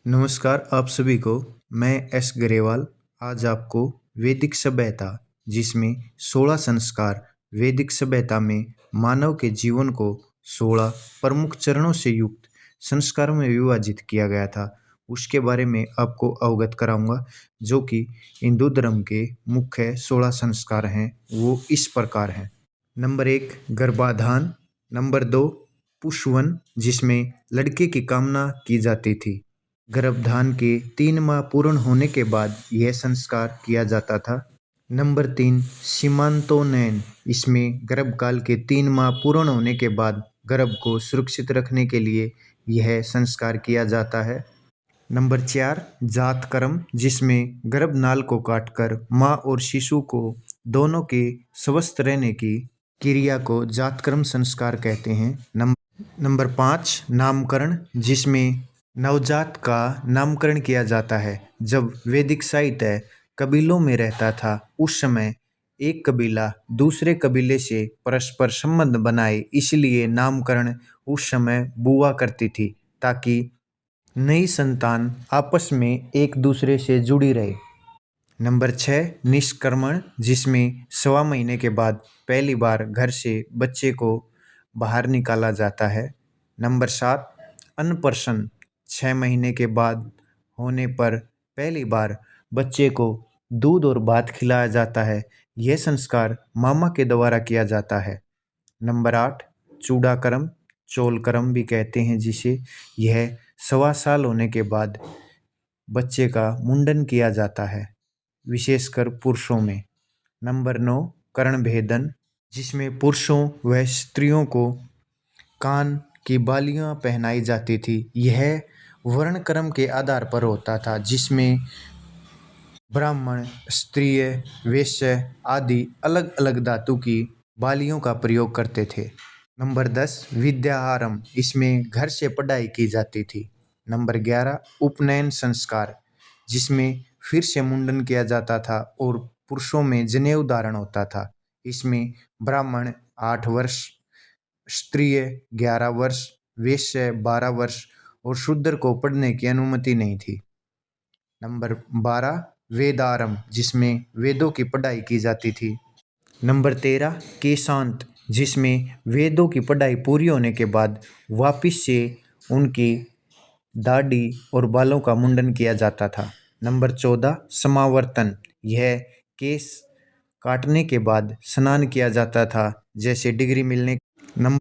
नमस्कार आप सभी को। मैं एस गरेवाल आज आपको वैदिक सभ्यता जिसमें 16 संस्कार वैदिक सभ्यता में मानव के जीवन को 16 प्रमुख चरणों से युक्त संस्कारों में विभाजित किया गया था उसके बारे में आपको अवगत कराऊंगा। जो कि हिंदू धर्म के मुख्य 16 संस्कार हैं वो इस प्रकार हैं। नंबर 1 गर्भाधान। नंबर 2 पुष्वन जिसमें लड़के की कामना की जाती थी। गर्भाधान के 3 माह पूर्ण होने के बाद यह संस्कार किया जाता था। नंबर 3 सीमांतोन्नयन। इसमें गर्भकाल के 3 माह पूर्ण होने के बाद गर्भ को सुरक्षित रखने के लिए यह संस्कार किया जाता है। नंबर 4 जातकर्म जिसमें गर्भनाल को काटकर माँ और शिशु को दोनों के स्वस्थ रहने की क्रिया को जातकर्म संस्कार कहते हैं। नंबर 5 नामकरण जिसमें नवजात का नामकरण किया जाता है। जब वैदिक साहित्य कबीलों में रहता था उस समय एक कबीला दूसरे कबीले से परस्पर संबंध बनाए, इसलिए नामकरण उस समय बुआ करती थी ताकि नई संतान आपस में एक दूसरे से जुड़ी रहे। नंबर 6 निष्क्रमण जिसमें 1.25 महीने के बाद पहली बार घर से बच्चे को बाहर निकाला जाता है। नंबर 7 अन्नप्राशन 6 महीने के बाद होने पर पहली बार बच्चे को दूध और भात खिलाया जाता है। यह संस्कार मामा के द्वारा किया जाता है। नंबर 8 चूड़ाकर्म चोलकर्म भी कहते हैं जिसे, यह 1.25 साल होने के बाद बच्चे का मुंडन किया जाता है विशेषकर पुरुषों में। नंबर 9 कर्णभेदन जिसमें पुरुषों व स्त्रियों को कान की बालियां पहनाई जाती थी। यह वर्ण क्रम के आधार पर होता था जिसमें ब्राह्मण क्षत्रिय वैश्य आदि अलग अलग धातु की बालियों का प्रयोग करते थे। नंबर 10 विद्यारंभ इसमें घर से पढ़ाई की जाती थी। नंबर 11 उपनयन संस्कार जिसमें फिर से मुंडन किया जाता था और पुरुषों में जनेऊ धारण होता था। इसमें ब्राह्मण 8 वर्ष, क्षत्रिय 11 वर्ष, वैश्य 12 वर्ष और शूद्र को पढ़ने की अनुमति नहीं थी। नंबर 12 वेदारंभ जिसमें वेदों की पढ़ाई की जाती थी। नंबर 13 केशांत जिसमें वेदों की पढ़ाई पूरी होने के बाद वापिस से उनकी दाढ़ी और बालों का मुंडन किया जाता था। नंबर 14 समावर्तन, यह केस काटने के बाद स्नान किया जाता था जैसे डिग्री मिलने। नंबर